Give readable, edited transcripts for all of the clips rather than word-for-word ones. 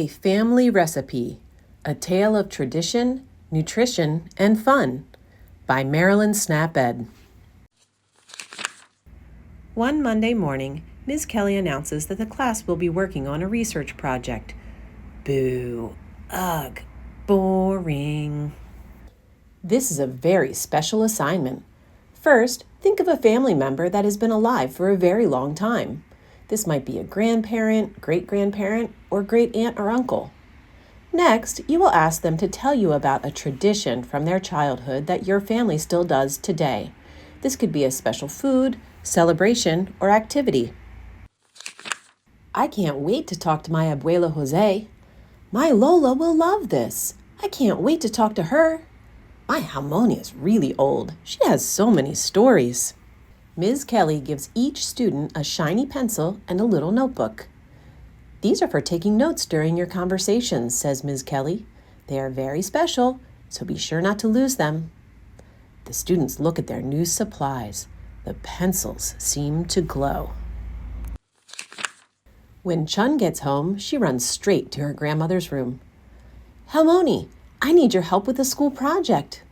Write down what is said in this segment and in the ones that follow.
A Family Recipe, A Tale of Tradition, Nutrition, and Fun by Marilyn Snaped. One Monday morning, Ms. Kelly announces that the class will be working on a research project. Boo. Ugh. Boring. This is a very special assignment. First, think of a family member that has been alive for a very long time. This might be a grandparent, great-grandparent, or great-aunt or uncle. Next, you will ask them to tell you about a tradition from their childhood that your family still does today. This could be a special food, celebration, or activity. I can't wait to talk to my abuela Jose. My Lola will love this. I can't wait to talk to her. My Harmonia is really old. She has so many stories. Ms. Kelly gives each student a shiny pencil and a little notebook. These are for taking notes during your conversations, says Ms. Kelly. They are very special, so be sure not to lose them. The students look at their new supplies. The pencils seem to glow. When Chun gets home, she runs straight to her grandmother's room. Harmony, I need your help with a school project.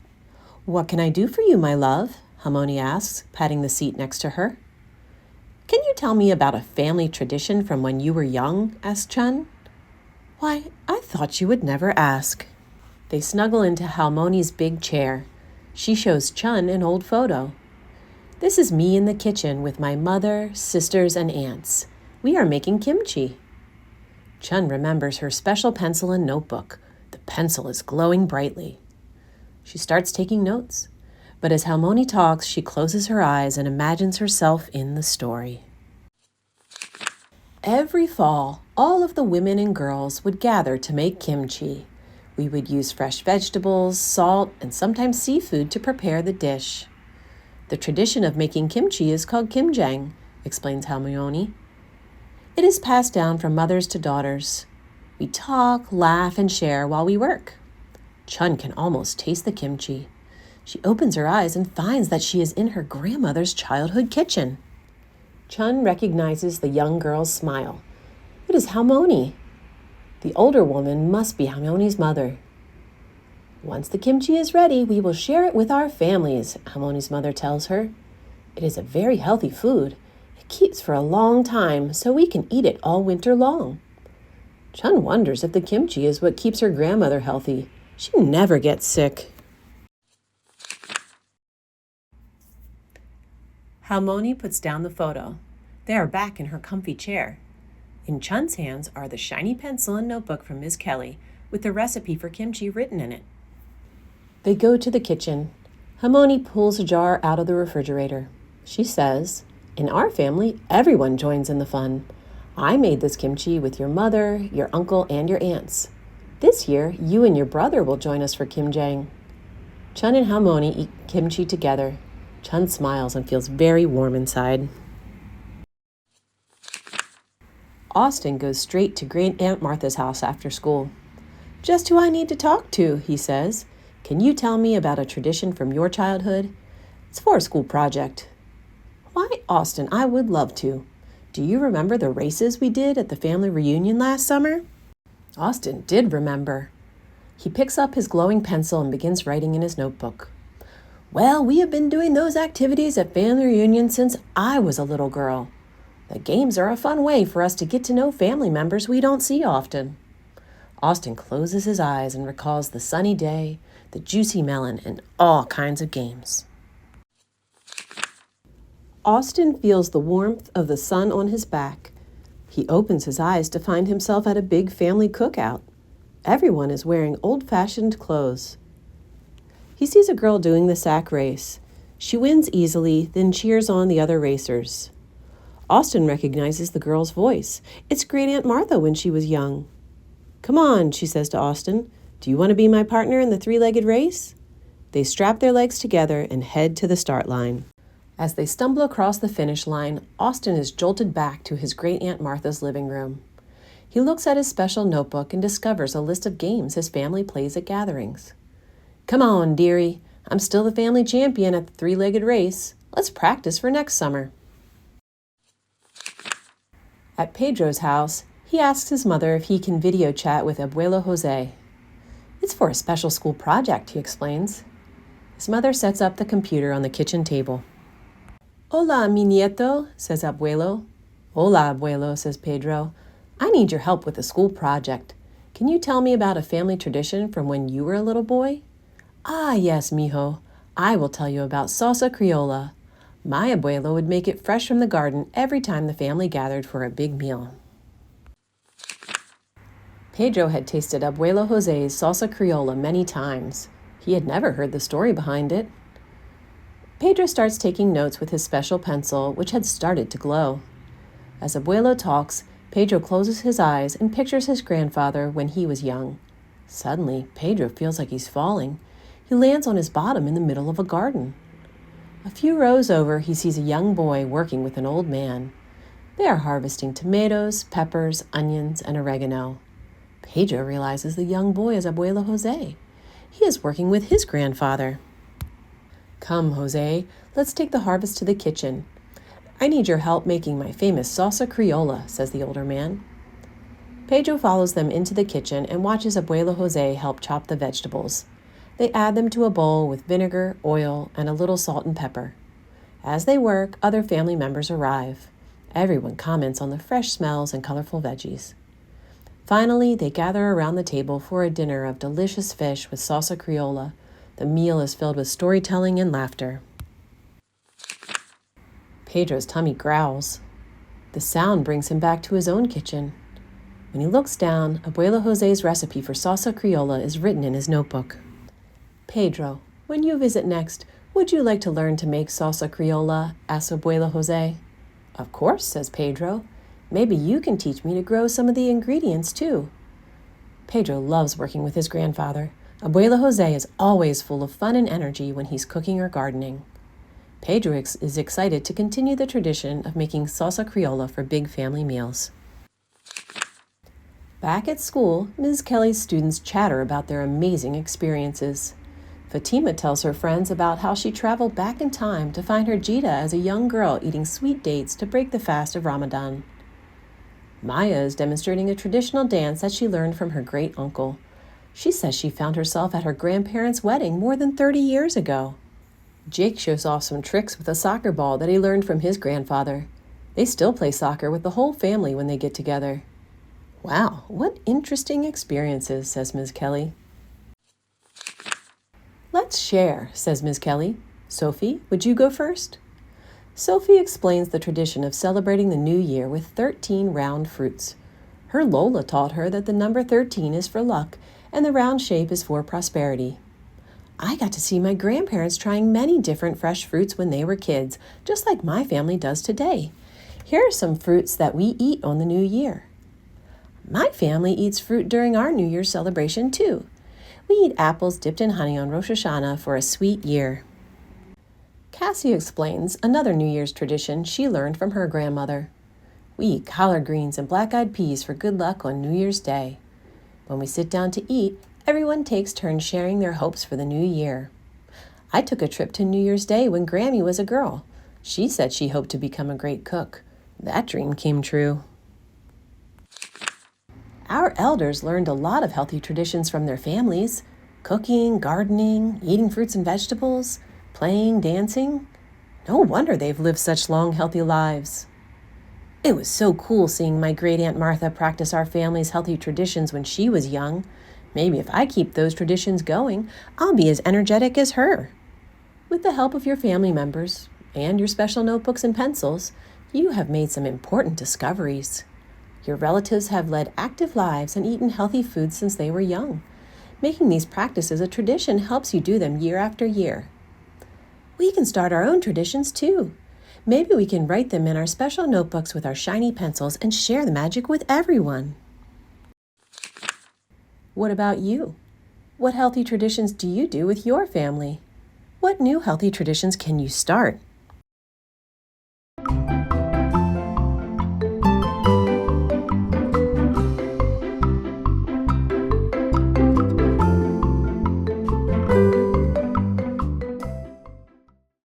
What can I do for you, my love? Harmony asks, patting the seat next to her. Can you tell me about a family tradition from when you were young? Asks Chun. Why, I thought you would never ask. They snuggle into Harmony's big chair. She shows Chun an old photo. This is me in the kitchen with my mother, sisters, and aunts. We are making kimchi. Chun remembers her special pencil and notebook. The pencil is glowing brightly. She starts taking notes. But as Harmony talks, she closes her eyes and imagines herself in the story. Every fall, all of the women and girls would gather to make kimchi. We would use fresh vegetables, salt, and sometimes seafood to prepare the dish. The tradition of making kimchi is called kimjang, explains Harmony. It is passed down from mothers to daughters. We talk, laugh, and share while we work. Chun can almost taste the kimchi. She opens her eyes and finds that she is in her grandmother's childhood kitchen. Chun recognizes the young girl's smile. It is Harmony. The older woman must be Harmony's mother. Once the kimchi is ready, we will share it with our families, Harmony's mother tells her. It is a very healthy food. It keeps for a long time, so we can eat it all winter long. Chun wonders if the kimchi is what keeps her grandmother healthy. She never gets sick. Harmony puts down the photo. They are back in her comfy chair. In Chun's hands are the shiny pencil and notebook from Ms. Kelly with the recipe for kimchi written in it. They go to the kitchen. Harmony pulls a jar out of the refrigerator. She says, in our family, everyone joins in the fun. I made this kimchi with your mother, your uncle, and your aunts. This year, you and your brother will join us for kimjang. Chun and Harmony eat kimchi together. Chun smiles and feels very warm inside. Austin goes straight to Great Aunt Martha's house after school. Just who I need to talk to, he says. Can you tell me about a tradition from your childhood? It's for a school project. Why, Austin, I would love to. Do you remember the races we did at the family reunion last summer? Austin did remember. He picks up his glowing pencil and begins writing in his notebook. Well, we have been doing those activities at family reunion since I was a little girl. The games are a fun way for us to get to know family members we don't see often. Austin closes his eyes and recalls the sunny day, the juicy melon, and all kinds of games. Austin feels the warmth of the sun on his back. He opens his eyes to find himself at a big family cookout. Everyone is wearing old-fashioned clothes. He sees a girl doing the sack race. She wins easily, then cheers on the other racers. Austin recognizes the girl's voice. It's Great Aunt Martha when she was young. Come on, she says to Austin. Do you want to be my partner in the three-legged race? They strap their legs together and head to the start line. As they stumble across the finish line, Austin is jolted back to his Great Aunt Martha's living room. He looks at his special notebook and discovers a list of games his family plays at gatherings. Come on, dearie. I'm still the family champion at the three-legged race. Let's practice for next summer. At Pedro's house, He asks his mother if he can video chat with Abuelo Jose. It's for a special school project, he explains. His mother sets up the computer on the kitchen table. Hola, mi nieto, says Abuelo. Hola, Abuelo, says Pedro. I need your help with a school project. Can you tell me about a family tradition from when you were a little boy? Ah, yes, mijo. I will tell you about salsa criolla. My abuelo would make it fresh from the garden every time the family gathered for a big meal. Pedro had tasted Abuelo Jose's salsa criolla many times. He had never heard the story behind it. Pedro starts taking notes with his special pencil, which had started to glow. As Abuelo talks, Pedro closes his eyes and pictures his grandfather when he was young. Suddenly, Pedro feels like he's falling. He lands on his bottom in the middle of a garden. A few rows over, he sees a young boy working with an old man. They are harvesting tomatoes, peppers, onions, and oregano. Pedro realizes the young boy is Abuelo Jose. He is working with his grandfather. Come, Jose, let's take the harvest to the kitchen. I need your help making my famous salsa criolla, says the older man. Pedro follows them into the kitchen and watches Abuelo Jose help chop the vegetables. They add them to a bowl with vinegar, oil, and a little salt and pepper. As they work, other family members arrive. Everyone comments on the fresh smells and colorful veggies. Finally, they gather around the table for a dinner of delicious fish with salsa criolla. The meal is filled with storytelling and laughter. Pedro's tummy growls. The sound brings him back to his own kitchen. When he looks down, Abuelo Jose's recipe for salsa criolla is written in his notebook. Pedro, when you visit next, would you like to learn to make salsa criolla? Asks Abuelo Jose. Of course, says Pedro. Maybe you can teach me to grow some of the ingredients too. Pedro loves working with his grandfather. Abuelo Jose is always full of fun and energy when he's cooking or gardening. Pedro is excited to continue the tradition of making salsa criolla for big family meals. Back at school, Ms. Kelly's students chatter about their amazing experiences. Fatima tells her friends about how she traveled back in time to find her Jita as a young girl eating sweet dates to break the fast of Ramadan. Maya is demonstrating a traditional dance that she learned from her great uncle. She says she found herself at her grandparents' wedding more than 30 years ago. Jake shows off some tricks with a soccer ball that he learned from his grandfather. They still play soccer with the whole family when they get together. Wow, what interesting experiences, says Ms. Kelly. Let's share, says Ms. Kelly. Sophie, would you go first? Sophie explains the tradition of celebrating the new year with 13 round fruits. Her Lola taught her that the number 13 is for luck and the round shape is for prosperity. I got to see my grandparents trying many different fresh fruits when they were kids, just like my family does today. Here are some fruits that we eat on the new year. My family eats fruit during our New Year's celebration too. We eat apples dipped in honey on Rosh Hashanah for a sweet year. Cassie explains another New Year's tradition she learned from her grandmother. We eat collard greens and black-eyed peas for good luck on New Year's Day. When we sit down to eat, everyone takes turns sharing their hopes for the new year. I took a trip to New Year's Day when Grammy was a girl. She said she hoped to become a great cook. That dream came true. Our elders learned a lot of healthy traditions from their families. Cooking, gardening, eating fruits and vegetables, playing, dancing. No wonder they've lived such long, healthy lives. It was so cool seeing my great-aunt Martha practice our family's healthy traditions when she was young. Maybe if I keep those traditions going, I'll be as energetic as her. With the help of your family members and your special notebooks and pencils, you have made some important discoveries. Your relatives have led active lives and eaten healthy foods since they were young. Making these practices a tradition helps you do them year after year. We can start our own traditions too. Maybe we can write them in our special notebooks with our shiny pencils and share the magic with everyone. What about you? What healthy traditions do you do with your family? What new healthy traditions can you start?